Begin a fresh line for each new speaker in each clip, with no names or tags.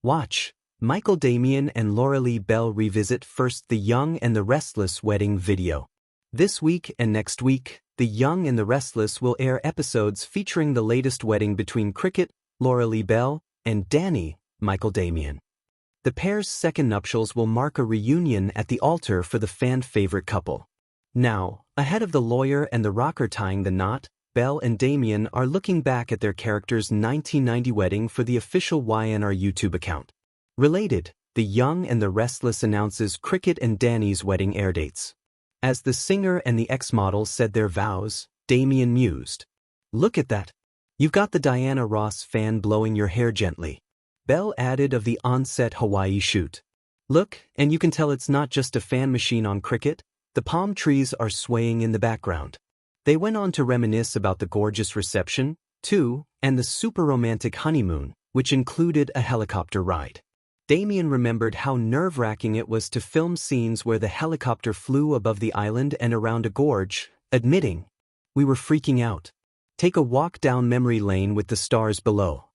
Watch. Michael Damian and Lauralee Bell revisit first the Young and the Restless wedding video. This week and next week, The Young and the Restless will air episodes featuring the latest wedding between Cricket, Lauralee Bell, and Danny, Michael Damian. The pair's second nuptials will mark a reunion at the altar for the fan-favorite couple. Now, ahead of the lawyer and the rocker tying the knot, Bell and Damian are looking back at their characters' 1990 wedding for the official YNR YouTube account. Related, The Young and the Restless announces Cricket and Danny's wedding airdates. As the singer and the ex-model said their vows, Damian mused, "Look at that. You've got the Diana Ross fan blowing your hair gently." Bell added of the on-set Hawaii shoot, "Look, and you can tell it's not just a fan machine on Cricket. The palm trees are swaying in the background." They went on to reminisce about the gorgeous reception, too, and the super romantic honeymoon, which included a helicopter ride. Damian remembered how nerve-wracking it was to film scenes where the helicopter flew above the island and around a gorge, admitting, "We were freaking out. Take a walk down memory lane with the stars below."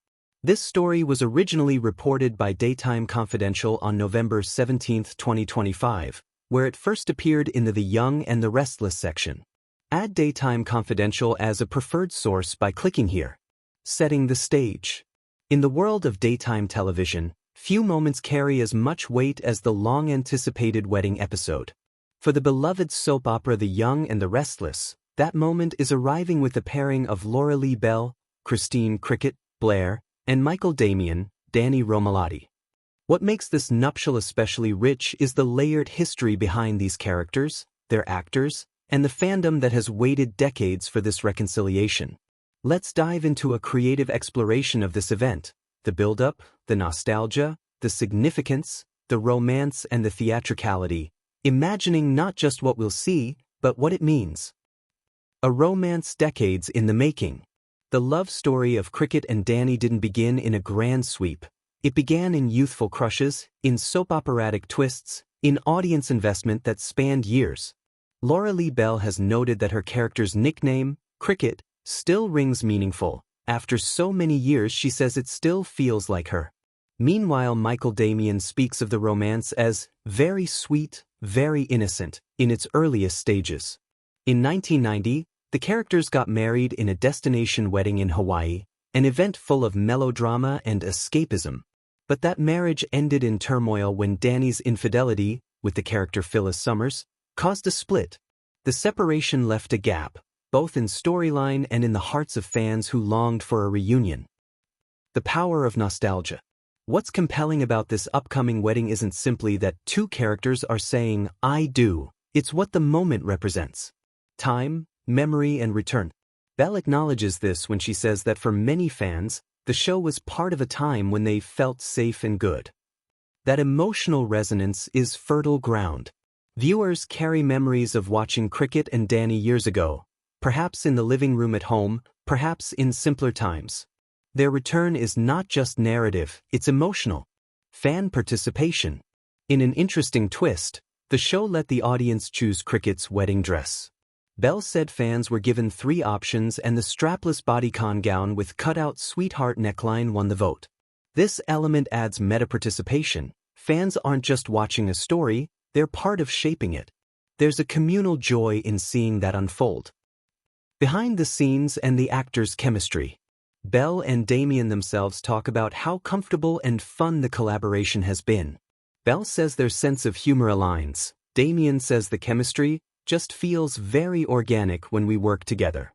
This story was originally reported by Daytime Confidential on November 17, 2025, where it first appeared in the Young and the Restless section. Add Daytime Confidential as a preferred source by clicking here. Setting the stage. In the world of daytime television, few moments carry as much weight as the long-anticipated wedding episode. For the beloved soap opera The Young and the Restless, that moment is arriving with the pairing of Lauralee Bell, Christine Cricket, Blair, and Michael Damian, Danny Romalotti. What makes this nuptial especially rich is the layered history behind these characters, their actors, and the fandom that has waited decades for this reconciliation. Let's dive into a creative exploration of this event: the build-up, the nostalgia, the significance, the romance, and the theatricality, imagining not just what we'll see, but what it means. A romance decades in the making. The love story of Cricket and Danny didn't begin in a grand sweep. It began in youthful crushes, in soap operatic twists, in audience investment that spanned years. Lauralee Bell has noted that her character's nickname, Cricket, still rings meaningful. After so many years, she says it still feels like her. Meanwhile, Michael Damian speaks of the romance as very sweet, very innocent, in its earliest stages. In 1990, the characters got married in a destination wedding in Hawaii, an event full of melodrama and escapism. But that marriage ended in turmoil when Danny's infidelity, with the character Phyllis Summers, caused a split. The separation left a gap, both in storyline and in the hearts of fans who longed for a reunion. The power of nostalgia. What's compelling about this upcoming wedding isn't simply that two characters are saying, "I do." It's what the moment represents. Time, memory, and return. Bell acknowledges this when she says that for many fans, the show was part of a time when they felt safe and good. That emotional resonance is fertile ground. Viewers carry memories of watching Cricket and Danny years ago, perhaps in the living room at home, perhaps in simpler times. Their return is not just narrative, it's emotional. Fan participation. In an interesting twist, the show let the audience choose Cricket's wedding dress. Bell said fans were given 3 options and the strapless bodycon gown with cutout sweetheart neckline won the vote. This element adds meta-participation. Fans aren't just watching a story, they're part of shaping it. There's a communal joy in seeing that unfold. Behind the scenes and the actors' chemistry. Bell and Damian themselves talk about how comfortable and fun the collaboration has been. Bell says their sense of humor aligns. Damian says the chemistry just feels very organic when we work together.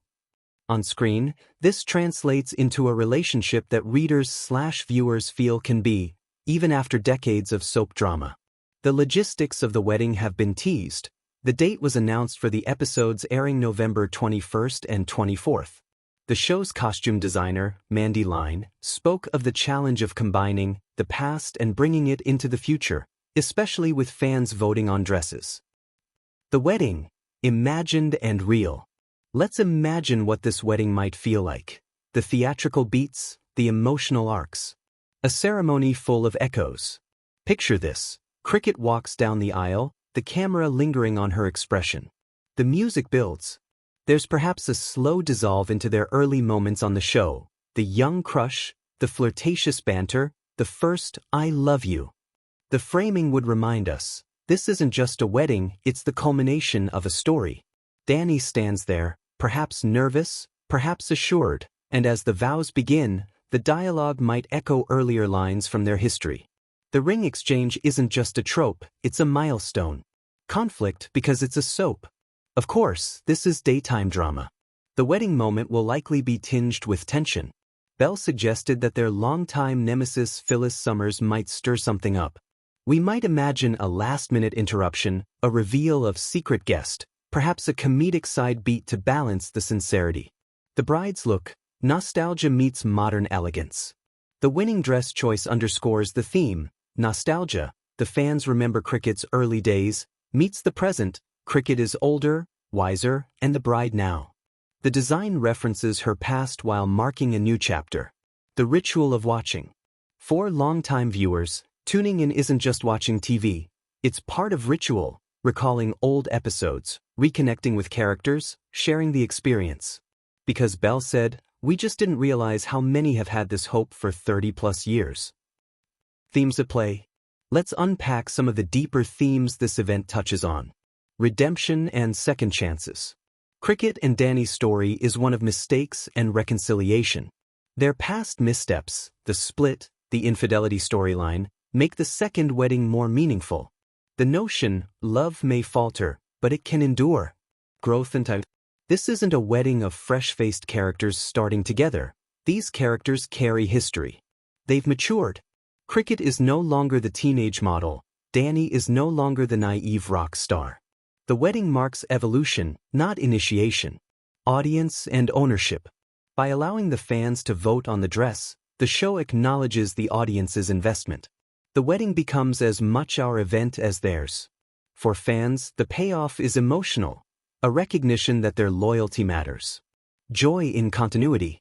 On screen, this translates into a relationship that readers/viewers feel can be, even after decades of soap drama. The logistics of the wedding have been teased. The date was announced for the episodes airing November 21st and 24th. The show's costume designer, Mandy Line, spoke of the challenge of combining the past and bringing it into the future, especially with fans voting on dresses. The wedding, imagined and real. Let's imagine what this wedding might feel like. The theatrical beats, the emotional arcs. A ceremony full of echoes. Picture this. Cricket walks down the aisle, the camera lingering on her expression. The music builds. There's perhaps a slow dissolve into their early moments on the show, the young crush, the flirtatious banter, the first "I love you." The framing would remind us, this isn't just a wedding, it's the culmination of a story. Dani stands there, perhaps nervous, perhaps assured, and as the vows begin, the dialogue might echo earlier lines from their history. The ring exchange isn't just a trope, it's a milestone. Conflict because it's a soap. Of course, this is daytime drama. The wedding moment will likely be tinged with tension. Belle suggested that their longtime nemesis Phyllis Summers might stir something up. We might imagine a last-minute interruption, a reveal of secret guest, perhaps a comedic side beat to balance the sincerity. The bride's look, nostalgia meets modern elegance. The winning dress choice underscores the theme, nostalgia. The fans remember cricket's early days, meets the present, cricket is older, wiser, and the bride now. The design references her past while marking a new chapter. The ritual of watching. For longtime viewers, tuning in isn't just watching TV, it's part of ritual, recalling old episodes, reconnecting with characters, sharing the experience. Because Belle said, we just didn't realize how many have had this hope for 30+ years. Themes at play. Let's unpack some of the deeper themes this event touches on. Redemption and second chances. Cricket and Dani's story is one of mistakes and reconciliation. Their past missteps, the split, the infidelity storyline, make the second wedding more meaningful. The notion, love may falter, but it can endure. Growth and time. This isn't a wedding of fresh-faced characters starting together. These characters carry history. They've matured. Cricket is no longer the teenage model. Dani is no longer the naive rock star. The wedding marks evolution, not initiation. Audience and ownership. By allowing the fans to vote on the dress, the show acknowledges the audience's investment. The wedding becomes as much our event as theirs. For fans, the payoff is emotional, a recognition that their loyalty matters. Joy in continuity.